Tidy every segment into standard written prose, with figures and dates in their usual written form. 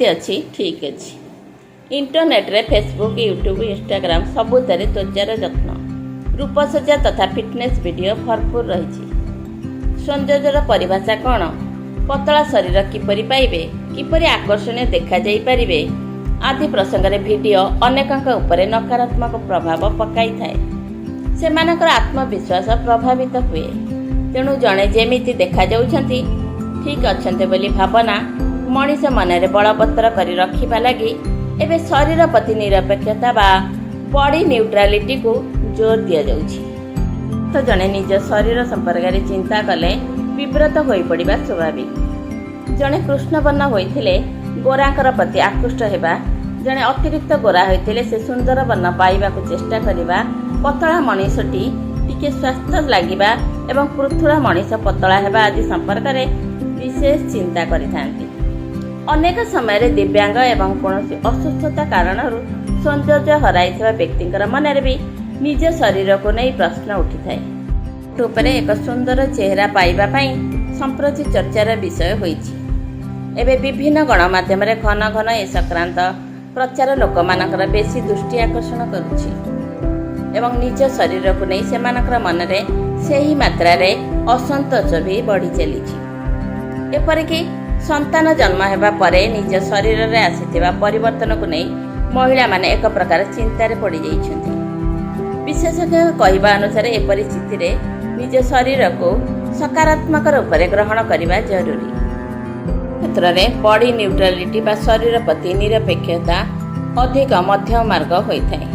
अच्छी ठीक अच्छी इंटरनेट रे फेसबुक यूट्यूब इंस्टाग्राम सबुतर त्वचार जत्न रूपसज्जा तथा फिटनेस वीडियो भरपूर रही। सौंदर्यर परिभाषा कौन, पतला शरीर किपरि पाइबे, किपरि आकर्षणीय देखा जाई परिबे आदि प्रसंग रे वीडियो अनेकଙ୍କ उपरे नकारात्मक प्रभाव पकाई थाए। सेमानकर आत्मविश्वास प्रभावित हुए। तेणु जड़े जेमिति देखा जाउछंती ठीक अच्छे बोली भावना मनीष मनरे बलवत्तर कर रखा लगी एवं शरीर प्रति निरपेक्षता बा बॉडी न्यूट्रालिटी को जोर दि जाउछि। तो जड़े निज शरीर संपर्क में चिंता कले विव्रत हो पड़ा स्वाभाविक। जड़े कृष्णवर्ण होते गोरांकर प्रति आकृष्ट होगा, जड़े अतिरिक्त गोरा होते से सुंदर वर्ण पाइबा चेष्टा करवा, पतला मनीषटी टिके स्वास्थ्य लगे एवं पृथुला मनीष पतला होगा आदि संपर्क में विशेष चिंता करिथांती। अनेक समय दिव्यांग एवं कौन असुस्थता कारण सौंदर्य हराई व्यक्ति मनरे भी निज शरीर को नहीं प्रश्न उठी थाए। एक सुंदर चेहरा पाइबापी संप्रति चर्चार विषय होइछि। एबे विभिन्न गणमाध्यम घन घन ए संक्रांत प्रचार लोक मानकर बेसी दृष्टि आकर्षण करुछि एवं निज शरीर को नहीं सेमानकर मनरे सेही मात्रा रे असंतोष भी बढ़ी चलीछि। एपरिकी संतान जन्म हेबा परे निज शरीर रे आसीथिबा परिवर्तन को नहीं महिला माने एक प्रकार चिंतार पड़ी जाइछन्ति। विशेषज्ञ कहवा अनुसार ए परिस्थिति रे निज शरीर को सकारात्मक रूप से ग्रहण करने जरूरी। क्षेत्र में बॉडी न्यूट्रालिटी बा शरीर प्रति निरपेक्षता अधिक मध्यम मार्ग होता है।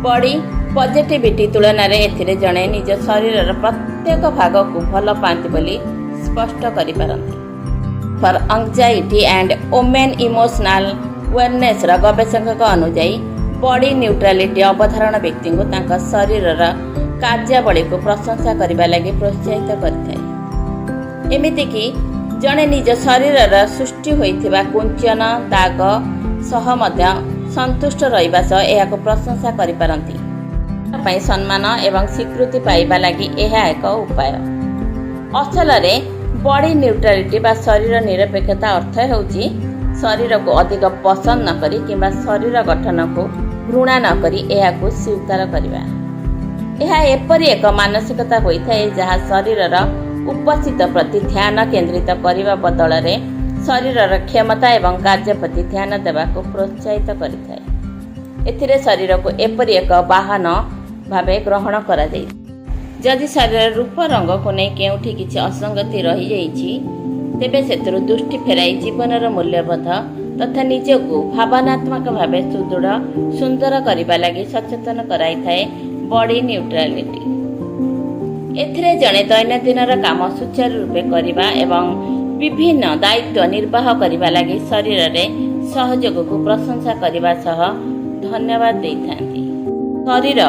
बॉडी पॉजिटिविटी तुलन में एथिरे जड़े निज शरीर प्रत्येक भाग को भल पाती बोली स्पष्ट करिपारंती। For anxiety and women emotional wellness गवेषक अनुजाई बॉडी न्यूट्रालिटी अवधारण व्यक्ति को तांका शरीर कार्यावली को प्रशंसा करने लगी प्रोत्साहित करथाय। एमिति कि जड़े निज शरीर सृष्टि होइथिबा कुंचन दाग सह मध्य संतुष्ट रहिबा सह एहाको प्रशंसा करिपारंती। पई सम्मान एवं स्वीकृति पाइबा लगी एहा एक उपाय। असल रे बॉडी न्यूट्रालिटी बा शरीर निरपेक्षता अर्थ होउची शरीर को अधिक पसंद न करी किंबा शरीर गठन को घृणा न करी एहाको स्वीकार करिबा। यह एपरी एक मानसिकता होता है जहाँ शरीर उपस्थित प्रति ध्यान केंद्रित करने बदल में शरीर क्षमता एवं कार्य प्रति ध्यान देवा को प्रोत्साहित करिथाय। एथिरे शरीर को एपरी एक वाहन भावे ग्रहण करा जाय। जदि शरीर रूप रंग को नहीं केउठी किछि असंगति रही जाइछि तेबे सेतरु दृष्टि फेराई जीवनर मूल्यबोध तथा निजको भावनात्मक भावे सुदृढ़ सुंदर करने लगी सचेतन कराई थाए बॉडी न्यूट्रालिटी। एथिरे जड़े दैनंदिन काम सुचारू रूपे करने एवं विभिन्न दायित्व निर्वाह करने लगी शरीर रे सहयोग को प्रशंसा करने सह धन्यवाद देइथांती। शरीर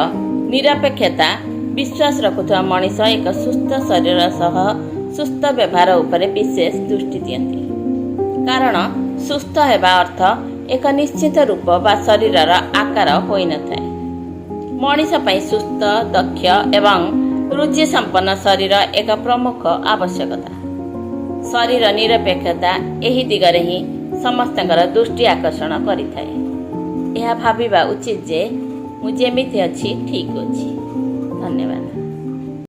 निरपेक्षता विश्वास रखुवा मनीष एक सुस्थ शरीर सह सुस्थ व्यवहार उपरे विशेष दृष्टि दियंती। कारण सुस्थ हेबा अर्थ एक निश्चित रूप बा शरीर आकार होई न थाए। मनीष पई सुस्थ दक्ष एवं रुचि संपन्न शरीर एक प्रमुख आवश्यकता। शरीर निरपेक्षता एही दिगरे ही समस्तଙ୍କର दृष्टि आकर्षण करिथाए। यह भाबिबा उचित जे मु जेमिति अछि ठीक अछि। धन्यवाद।